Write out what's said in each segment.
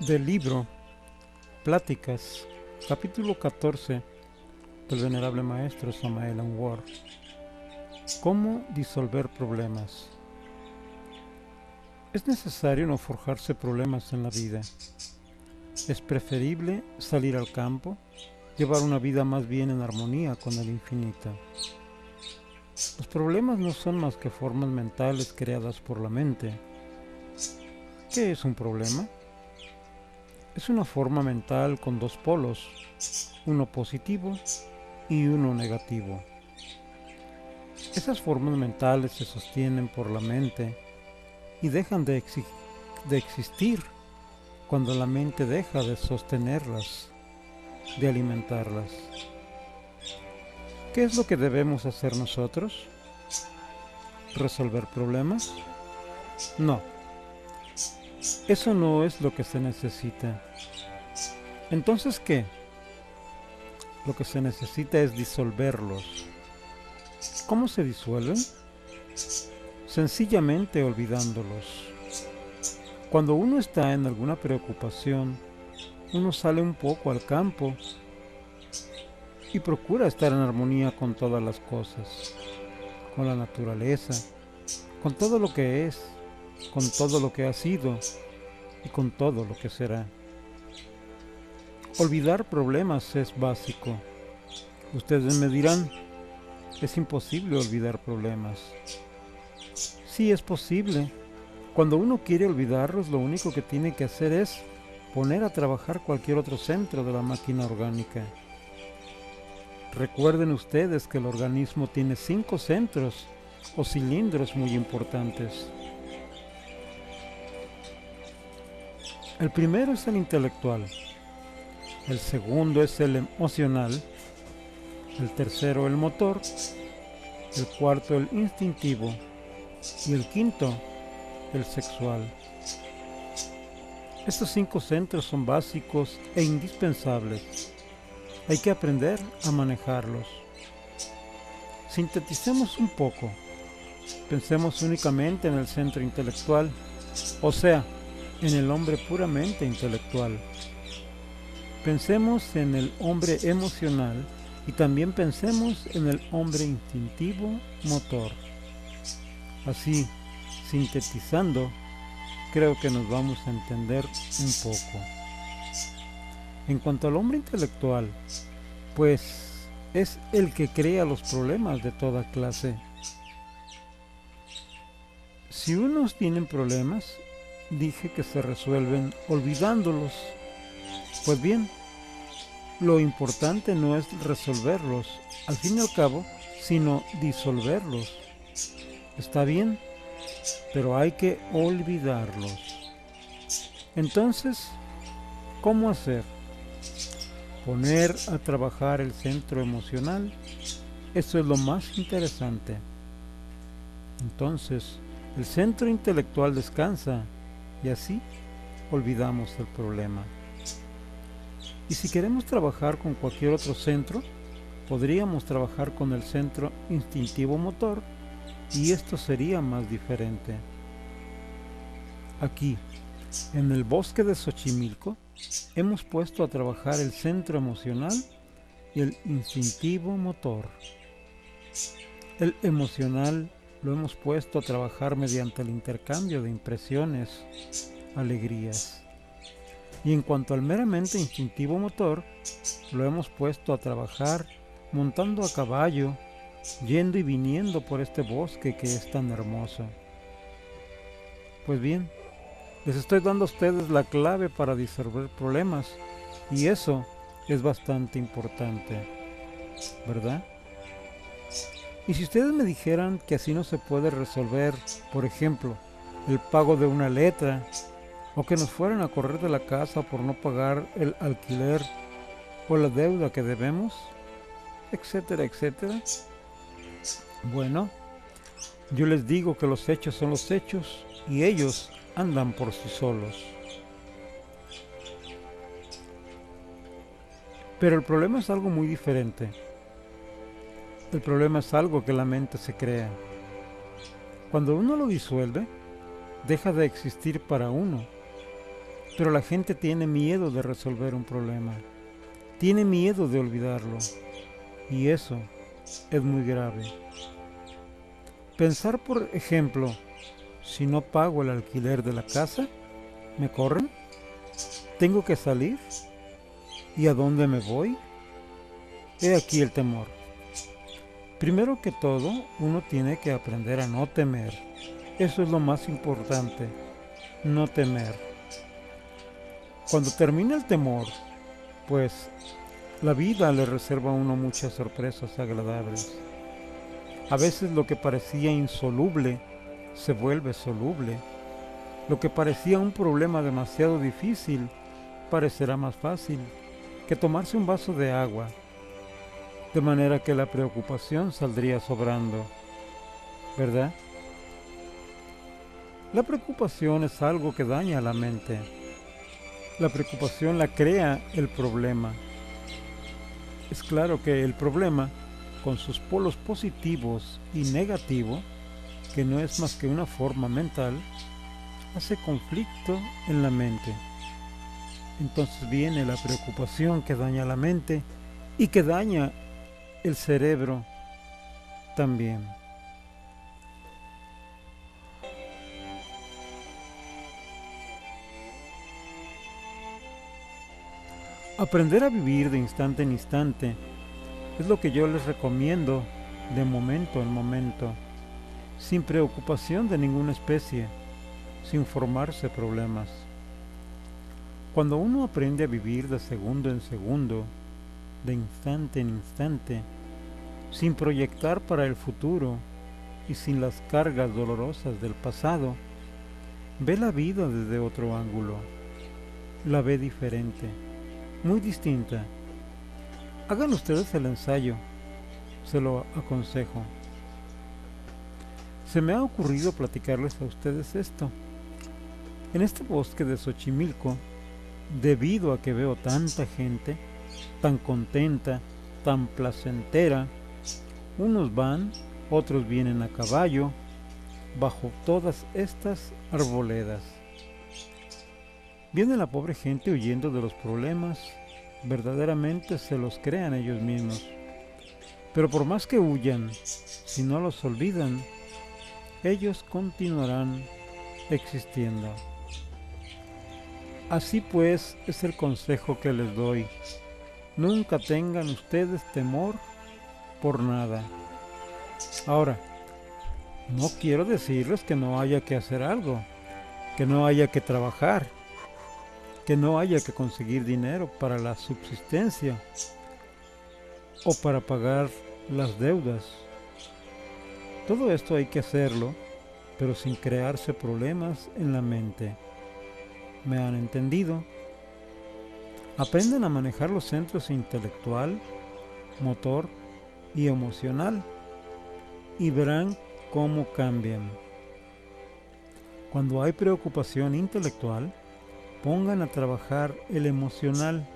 Del libro Pláticas, capítulo 14 del venerable maestro Samael Aun Weor. ¿Cómo disolver problemas? Es necesario no forjarse problemas en la vida. Es preferible salir al campo, llevar una vida más bien en armonía con el infinito. Los problemas no son más que formas mentales creadas por la mente. ¿Qué es un problema? Es una forma mental con dos polos, uno positivo y uno negativo. Esas formas mentales se sostienen por la mente y dejan de existir cuando la mente deja de sostenerlas, de alimentarlas. ¿Qué es lo que debemos hacer nosotros? ¿Resolver problemas? No, eso no es lo que se necesita. Entonces, ¿qué? Lo que se necesita es disolverlos. ¿Cómo se disuelven? Sencillamente olvidándolos. Cuando uno está en alguna preocupación, uno sale un poco al campo y procura estar en armonía con todas las cosas, con la naturaleza, con todo lo que es, con todo lo que ha sido y con todo lo que será. Olvidar problemas es básico. Ustedes me dirán, es imposible olvidar problemas. Sí, es posible. Cuando uno quiere olvidarlos, lo único que tiene que hacer es poner a trabajar cualquier otro centro de la máquina orgánica. Recuerden ustedes que el organismo tiene 5 centros o cilindros muy importantes. El primero es el intelectual, el segundo es el emocional, el tercero el motor, el cuarto el instintivo y el quinto el sexual. Estos 5 centros son básicos e indispensables. Hay que aprender a manejarlos. Sinteticemos un poco. Pensemos únicamente en el centro intelectual, o sea, en el hombre puramente intelectual. Pensemos en el hombre emocional y también pensemos en el hombre instintivo motor. Así, sintetizando, creo que nos vamos a entender un poco. En cuanto al hombre intelectual, pues es el que crea los problemas de toda clase. Si unos tienen problemas, dije que se resuelven olvidándolos. Pues bien, lo importante no es resolverlos, al fin y al cabo, sino disolverlos. Está bien, pero hay que olvidarlos. Entonces, ¿cómo hacer? Poner a trabajar el centro emocional. Eso es lo más interesante. Entonces, el centro intelectual descansa y así olvidamos el problema. Y si queremos trabajar con cualquier otro centro, podríamos trabajar con el centro instintivo motor y esto sería más diferente. Aquí, en el bosque de Xochimilco, hemos puesto a trabajar el centro emocional y el instintivo motor. El emocional lo hemos puesto a trabajar mediante el intercambio de impresiones, alegrías. Y en cuanto al meramente instintivo motor, lo hemos puesto a trabajar montando a caballo, yendo y viniendo por este bosque que es tan hermoso. Pues bien, les estoy dando a ustedes la clave para disolver problemas y eso es bastante importante, ¿verdad? Y si ustedes me dijeran que así no se puede resolver, por ejemplo, el pago de una letra, o que nos fueran a correr de la casa por no pagar el alquiler o la deuda que debemos, etcétera, etcétera. Bueno, yo les digo que los hechos son los hechos y ellos andan por sí solos. Pero el problema es algo muy diferente. El problema es algo que la mente se crea. Cuando uno lo disuelve, deja de existir para uno. Pero la gente tiene miedo de resolver un problema, tiene miedo de olvidarlo, y eso es muy grave. Pensar, por ejemplo, si no pago el alquiler de la casa, ¿me corren? ¿Tengo que salir? ¿Y a dónde me voy? He aquí el temor. Primero que todo, uno tiene que aprender a no temer. Eso es lo más importante, no temer. Cuando termina el temor, pues la vida le reserva a uno muchas sorpresas agradables. A veces lo que parecía insoluble se vuelve soluble. Lo que parecía un problema demasiado difícil parecerá más fácil que tomarse un vaso de agua, de manera que la preocupación saldría sobrando, ¿verdad? La preocupación es algo que daña a la mente. La preocupación la crea el problema. Es claro que el problema, con sus polos positivos y negativos, que no es más que una forma mental, hace conflicto en la mente. Entonces viene la preocupación que daña la mente y que daña el cerebro también. Aprender a vivir de instante en instante es lo que yo les recomiendo de momento en momento, sin preocupación de ninguna especie, sin formarse problemas. Cuando uno aprende a vivir de segundo en segundo, de instante en instante, sin proyectar para el futuro y sin las cargas dolorosas del pasado, ve la vida desde otro ángulo, la ve diferente, muy distinta. Hagan ustedes el ensayo, se lo aconsejo. Se me ha ocurrido platicarles a ustedes esto. En este bosque de Xochimilco, debido a que veo tanta gente, tan contenta, tan placentera, unos van, otros vienen a caballo, bajo todas estas arboledas. Viene la pobre gente huyendo de los problemas, verdaderamente se los crean ellos mismos. Pero por más que huyan, si no los olvidan, ellos continuarán existiendo. Así pues es el consejo que les doy. Nunca tengan ustedes temor por nada. Ahora, no quiero decirles que no haya que hacer algo, que no haya que trabajar, que no haya que conseguir dinero para la subsistencia o para pagar las deudas. Todo esto hay que hacerlo, pero sin crearse problemas en la mente. ¿Me han entendido? Aprendan a manejar los centros intelectual, motor y emocional y verán cómo cambian. Cuando hay preocupación intelectual, pongan a trabajar el emocional.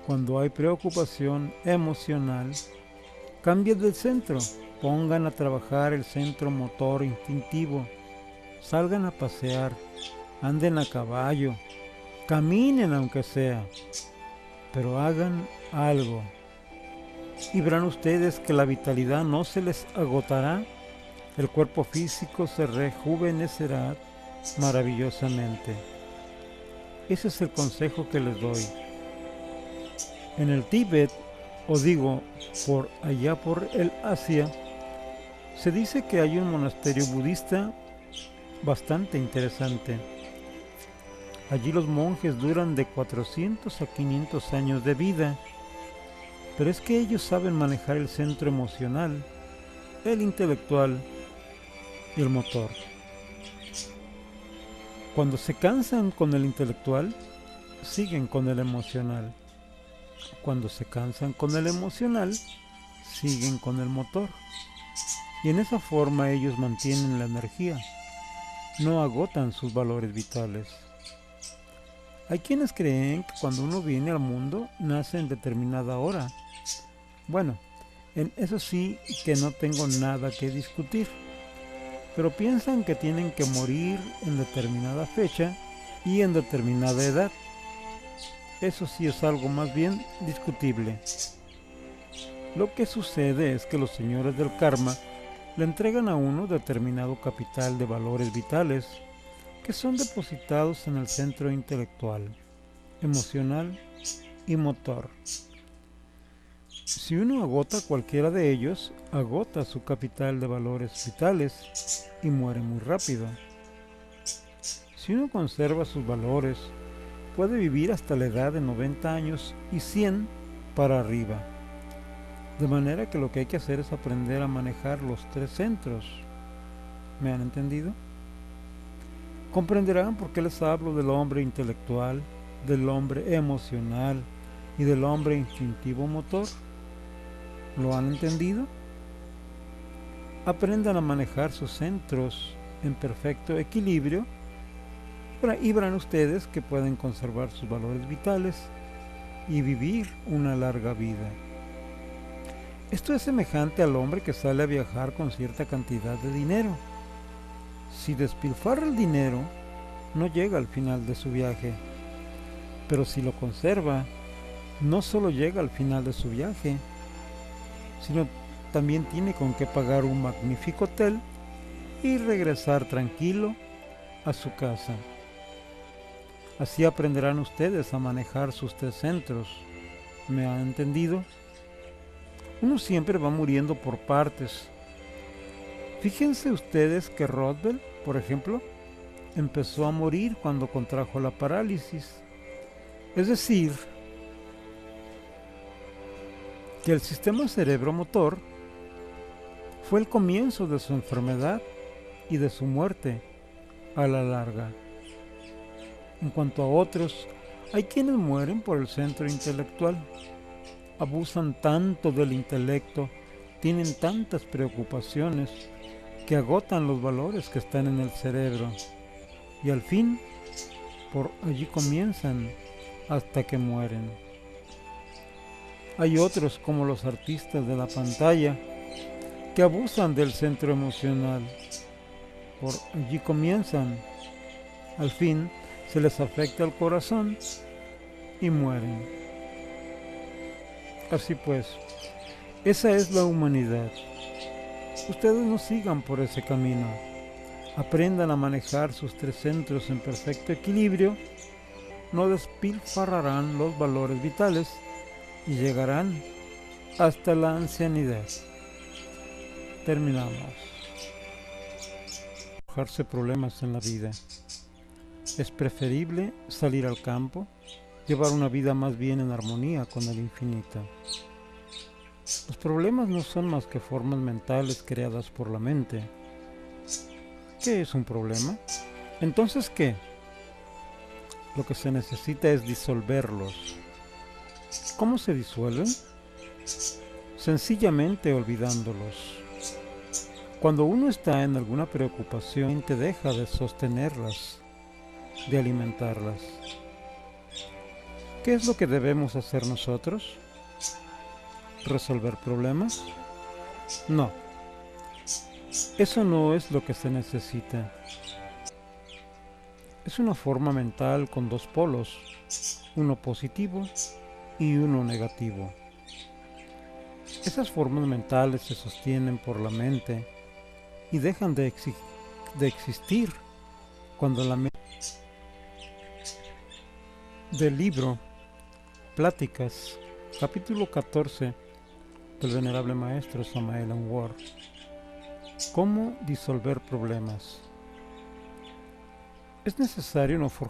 Cuando hay preocupación emocional, cambien del centro, pongan a trabajar el centro motor instintivo, salgan a pasear, anden a caballo, caminen aunque sea, pero hagan algo. Y verán ustedes que la vitalidad no se les agotará, el cuerpo físico se rejuvenecerá maravillosamente. Ese es el consejo que les doy. En el Tíbet, o digo, por allá por el Asia, se dice que hay un monasterio budista bastante interesante. Allí los monjes duran de 400 a 500 años de vida, pero es que ellos saben manejar el centro emocional, el intelectual y el motor. Cuando se cansan con el intelectual, siguen con el emocional. Cuando se cansan con el emocional, siguen con el motor. Y en esa forma ellos mantienen la energía, no agotan sus valores vitales. Hay quienes creen que cuando uno viene al mundo, nace en determinada hora. Bueno, en eso sí que no tengo nada que discutir. Pero piensan que tienen que morir en determinada fecha y en determinada edad. Eso sí es algo más bien discutible. Lo que sucede es que los señores del karma le entregan a uno determinado capital de valores vitales que son depositados en el centro intelectual, emocional y motor. Si uno agota cualquiera de ellos, agota su capital de valores vitales y muere muy rápido. Si uno conserva sus valores, puede vivir hasta la edad de 90 años y 100 para arriba. De manera que lo que hay que hacer es aprender a manejar los tres centros. ¿Me han entendido? Comprenderán por qué les hablo del hombre intelectual, del hombre emocional y del hombre instintivo motor. ¿Lo han entendido? Aprendan a manejar sus centros en perfecto equilibrio y verán ustedes que pueden conservar sus valores vitales y vivir una larga vida. Esto es semejante al hombre que sale a viajar con cierta cantidad de dinero. Si despilfarra el dinero, no llega al final de su viaje, pero si lo conserva, no solo llega al final de su viaje, sino también tiene con qué pagar un magnífico hotel y regresar tranquilo a su casa. Así aprenderán ustedes a manejar sus tres centros. ¿Me han entendido? Uno siempre va muriendo por partes. Fíjense ustedes que Roosevelt, por ejemplo, empezó a morir cuando contrajo la parálisis. Es decir, que el sistema cerebromotor fue el comienzo de su enfermedad y de su muerte a la larga. En cuanto a otros, hay quienes mueren por el centro intelectual. Abusan tanto del intelecto, tienen tantas preocupaciones, que agotan los valores que están en el cerebro. Y al fin, por allí comienzan hasta que mueren. Hay otros, como los artistas de la pantalla, que abusan del centro emocional. Por allí comienzan. Al fin, se les afecta el corazón y mueren. Así pues, esa es la humanidad. Ustedes no sigan por ese camino. Aprendan a manejar sus tres centros en perfecto equilibrio, no despilfarrarán los valores vitales y llegarán hasta la ancianidad. Terminamos. Arrojarse problemas en la vida. Es preferible salir al campo, llevar una vida más bien en armonía con el infinito. Los problemas no son más que formas mentales creadas por la mente. ¿Qué es un problema? Entonces, ¿qué? Lo que se necesita es disolverlos. ¿Cómo se disuelven? Sencillamente olvidándolos. Cuando uno está en alguna preocupación, te deja de sostenerlas, de alimentarlas. ¿Qué es lo que debemos hacer nosotros? ¿Resolver problemas? No. Eso no es lo que se necesita. Es una forma mental con dos polos, uno positivo y uno negativo. Esas formas mentales se sostienen por la mente y dejan de existir cuando la mente... Del libro Pláticas, capítulo 14 del venerable maestro Samael Aun Weor. ¿Cómo disolver problemas? Es necesario no